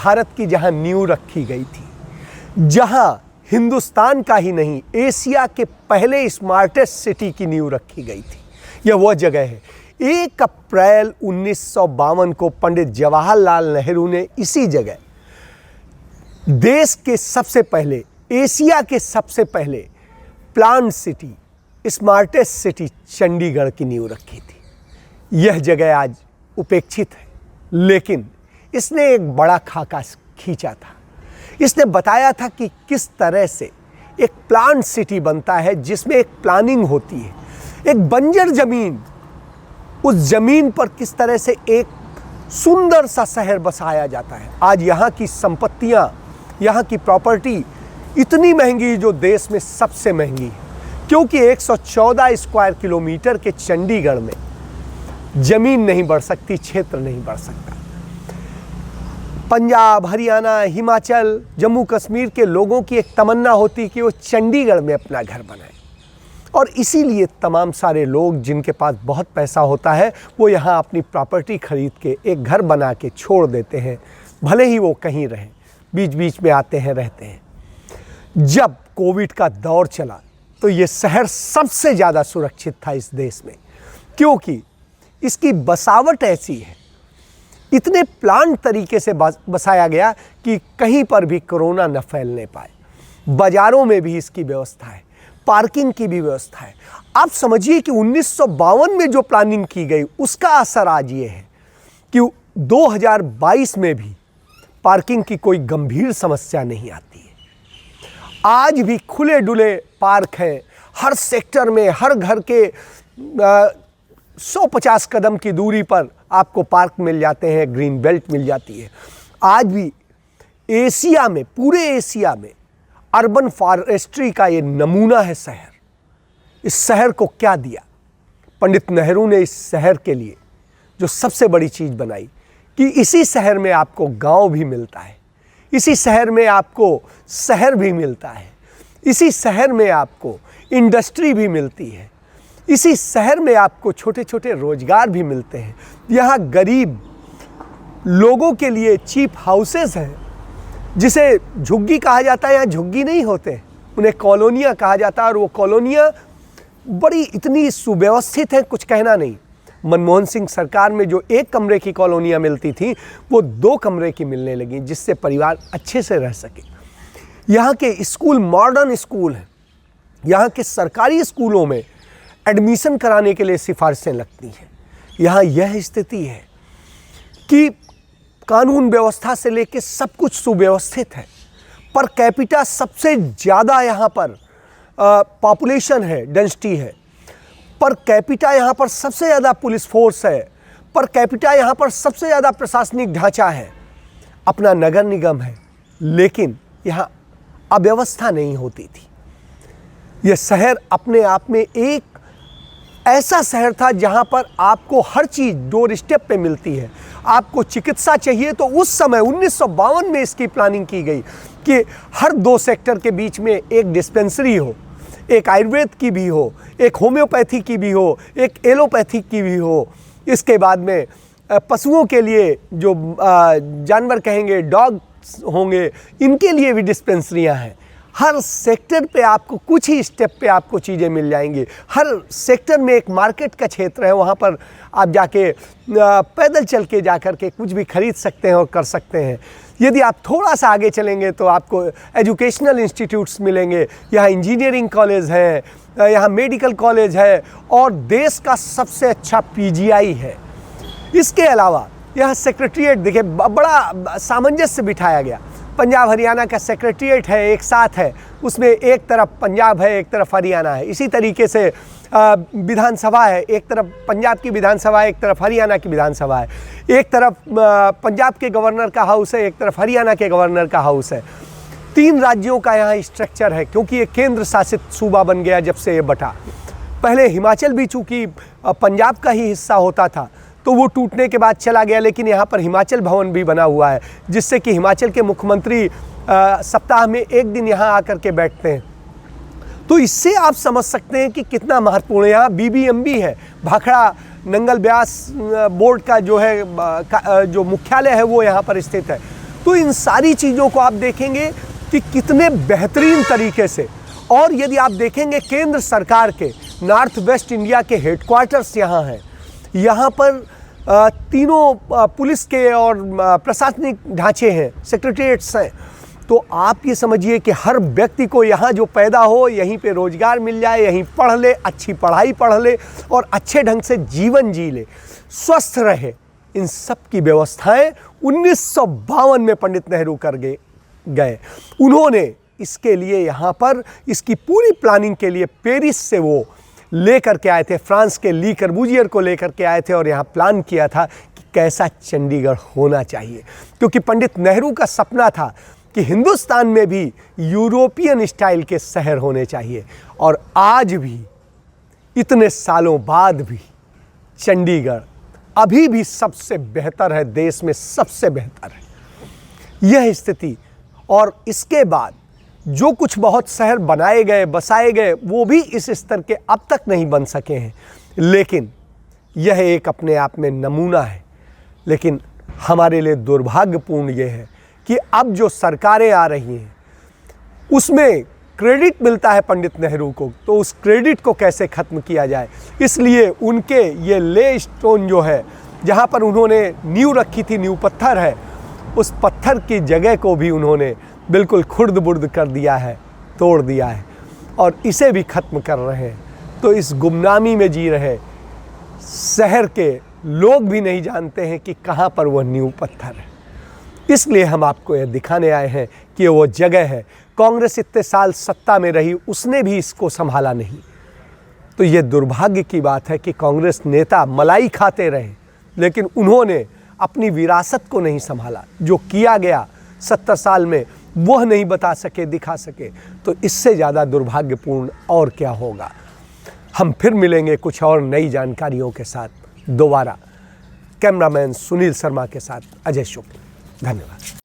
भारत की जहां नींव रखी गई थी, जहां हिंदुस्तान का ही नहीं एशिया के पहले स्मार्टेस्ट सिटी की नींव रखी गई थी, यह वह जगह है। 1 अप्रैल 1952 को पंडित जवाहरलाल नेहरू ने इसी जगह देश के सबसे पहले, एशिया के सबसे पहले plant city, smartest city Chandigarh की नींव रखी थी। यह जगह आज उपेक्षित है, लेकिन इसने एक बड़ा खाका खींचा था। इसने बताया था कि किस तरह से एक प्लांट सिटी बनता है, जिसमें एक प्लानिंग होती है। एक बंजर जमीन, उस जमीन पर किस तरह से एक सुंदर सा शहर बसाया जाता है। आज यहाँ की संपत्तियाँ, यहाँ की प्रॉपर्टी इतनी महंगी, जो देश में सबसे महंगी है, क्योंकि 114 स्क्वायर किलोमीटर के चंडीगढ़ में जमीन नहीं बढ़ सकती, क्षेत्र नहीं बढ़ सकता। पंजाब, हरियाणा, हिमाचल, जम्मू कश्मीर के लोगों की एक तमन्ना होती कि वो चंडीगढ़ में अपना घर बनाएं, और इसीलिए तमाम सारे लोग जिनके पास बहुत पैसा होता है वो यहाँ अपनी प्रॉपर्टी खरीद के एक घर बना के छोड़ देते हैं, भले ही वो कहीं रहें, बीच बीच में आते हैं, रहते हैं। जब कोविड का दौर चला तो ये शहर सबसे ज़्यादा सुरक्षित था इस देश में, क्योंकि इसकी बसावट ऐसी है, इतने प्लांट तरीके से बसाया गया कि कहीं पर भी कोरोना न फैलने पाए। बाज़ारों में भी इसकी व्यवस्था है, पार्किंग की भी व्यवस्था है। आप समझिए कि 1952 में जो प्लानिंग की गई उसका असर आज ये है कि 2022 में भी पार्किंग की कोई गंभीर समस्या नहीं आती है। आज भी खुले डुले पार्क हैं हर सेक्टर में, हर घर के 150 कदम की दूरी पर आपको पार्क मिल जाते हैं, ग्रीन बेल्ट मिल जाती है। आज भी एशिया में, पूरे एशिया में अर्बन फॉरेस्ट्री का ये नमूना है शहर। इस शहर को क्या दिया पंडित नेहरू ने इस शहर के लिए? जो सबसे बड़ी चीज़ बनाई कि इसी शहर में आपको गांव भी मिलता है, इसी शहर में आपको शहर भी मिलता है, इसी शहर में आपको इंडस्ट्री भी मिलती है, इसी शहर में आपको छोटे छोटे रोजगार भी मिलते हैं। यहाँ गरीब लोगों के लिए चीप हाउसेस हैं, जिसे झुग्गी कहा जाता है। यहाँ झुग्गी नहीं होते, उन्हें कॉलोनियाँ कहा जाता है, और वो कॉलोनियाँ बड़ी इतनी सुव्यवस्थित हैं, कुछ कहना नहीं। मनमोहन सिंह सरकार में जो 1 कमरे की कॉलोनियाँ मिलती थी वो 2 कमरे की मिलने लगी, जिससे परिवार अच्छे से रह सके। यहाँ के स्कूल मॉडर्न स्कूल हैं। यहाँ के सरकारी स्कूलों में एडमिशन कराने के लिए सिफारिशें लगती हैं। यहाँ यह स्थिति है कि कानून व्यवस्था से लेकर सब कुछ सुव्यवस्थित है। पर कैपिटा सबसे ज़्यादा यहाँ पर पॉपुलेशन है, डेंसिटी है। पर कैपिटा यहाँ पर सबसे ज़्यादा पुलिस फोर्स है। पर कैपिटा यहाँ पर सबसे ज़्यादा प्रशासनिक ढांचा है, अपना नगर निगम है। लेकिन यहाँ अव्यवस्था नहीं होती थी। यह शहर अपने आप में एक ऐसा शहर था जहाँ पर आपको हर चीज़ डोर स्टेप पे मिलती है। आपको चिकित्सा चाहिए तो उस समय 1952 में इसकी प्लानिंग की गई कि हर 2 सेक्टर के बीच में एक डिस्पेंसरी हो, एक आयुर्वेद की भी हो, एक होम्योपैथी की भी हो, एक एलोपैथी की भी हो। इसके बाद में पशुओं के लिए जो जानवर कहेंगे, डॉग्स होंगे, इनके लिए भी डिस्पेंसरियां हैं। हर सेक्टर पे आपको कुछ ही स्टेप पे आपको चीज़ें मिल जाएंगी। हर सेक्टर में एक मार्केट का क्षेत्र है, वहाँ पर आप जाके पैदल चल के जा कर के कुछ भी खरीद सकते हैं और कर सकते हैं। यदि आप थोड़ा सा आगे चलेंगे तो आपको एजुकेशनल इंस्टीट्यूट्स मिलेंगे। यहाँ इंजीनियरिंग कॉलेज है, यहाँ मेडिकल कॉलेज है, और देश का सबसे अच्छा पीजीआई है। इसके अलावा यहाँ सेक्रेटरीट देखिए, बड़ा सामंजस्य बिठाया गया। पंजाब हरियाणा का सेक्रेटरीट है, एक साथ है, उसमें एक तरफ पंजाब है, एक तरफ हरियाणा है। इसी तरीके से विधानसभा है, एक तरफ पंजाब की विधानसभा है, एक तरफ हरियाणा की विधानसभा है। एक तरफ पंजाब के गवर्नर का हाउस है, एक तरफ हरियाणा के गवर्नर का हाउस है। 3 राज्यों का यहाँ स्ट्रक्चर है, क्योंकि ये केंद्र शासित सूबा बन गया जब से ये बटा। पहले हिमाचल भी चूँकि पंजाब का ही हिस्सा होता था, तो वो टूटने के बाद चला गया, लेकिन यहाँ पर हिमाचल भवन भी बना हुआ है, जिससे कि हिमाचल के मुख्यमंत्री सप्ताह में 1 दिन यहाँ आकर के बैठते हैं। तो इससे आप समझ सकते हैं कि कितना महत्वपूर्ण है। यहाँ बीबीएमबी है, भाखड़ा नंगल ब्यास बोर्ड का जो है जो मुख्यालय है वो यहाँ पर स्थित है। तो इन सारी चीज़ों को आप देखेंगे कि कितने बेहतरीन तरीके से, और यदि आप देखेंगे केंद्र सरकार के नॉर्थ वेस्ट इंडिया के हेडक्वार्टर्स यहाँ हैं, यहाँ पर तीनों पुलिस के और प्रशासनिक ढांचे हैं, सेक्रेटरीट्स हैं। तो आप ये समझिए कि हर व्यक्ति को यहाँ जो पैदा हो यहीं पे रोजगार मिल जाए, यहीं पढ़ ले, अच्छी पढ़ाई पढ़ ले और अच्छे ढंग से जीवन जी ले, स्वस्थ रहे। इन सब की व्यवस्थाएं 1952 में पंडित नेहरू कर गए। उन्होंने इसके लिए यहाँ पर इसकी पूरी प्लानिंग के लिए पेरिस से वो लेकर के आए थे, फ्रांस के ली कर्बूजियर को लेकर के आए थे और यहाँ प्लान किया था कि कैसा चंडीगढ़ होना चाहिए, क्योंकि पंडित नेहरू का सपना था कि हिंदुस्तान में भी यूरोपियन स्टाइल के शहर होने चाहिए। और आज भी इतने सालों बाद भी चंडीगढ़ अभी भी सबसे बेहतर है, देश में सबसे बेहतर है यह स्थिति। और इसके बाद जो कुछ बहुत शहर बनाए गए, बसाए गए, वो भी इस स्तर के अब तक नहीं बन सके हैं, लेकिन यह एक अपने आप में नमूना है। लेकिन हमारे लिए दुर्भाग्यपूर्ण ये है कि अब जो सरकारें आ रही हैं उसमें क्रेडिट मिलता है पंडित नेहरू को, तो उस क्रेडिट को कैसे ख़त्म किया जाए, इसलिए उनके ये ले स्टोन जो है जहाँ पर उन्होंने नींव रखी थी, नींव पत्थर है, उस पत्थर की जगह को भी उन्होंने बिल्कुल खुर्द बुर्द कर दिया है, तोड़ दिया है और इसे भी ख़त्म कर रहे हैं। तो इस गुमनामी में जी रहे शहर के लोग भी नहीं जानते हैं कि कहाँ पर वह नींव पत्थर है। इसलिए हम आपको यह दिखाने आए हैं कि वो जगह है। कांग्रेस इतने साल सत्ता में रही, उसने भी इसको संभाला नहीं। तो ये दुर्भाग्य की बात है कि कांग्रेस नेता मलाई खाते रहे, लेकिन उन्होंने अपनी विरासत को नहीं संभाला। जो किया गया 70 साल में वह नहीं बता सके, दिखा सके, तो इससे ज़्यादा दुर्भाग्यपूर्ण और क्या होगा। हम फिर मिलेंगे कुछ और नई जानकारियों के साथ दोबारा। कैमरामैन सुनील शर्मा के साथ अजय शुक्ल, धन्यवाद।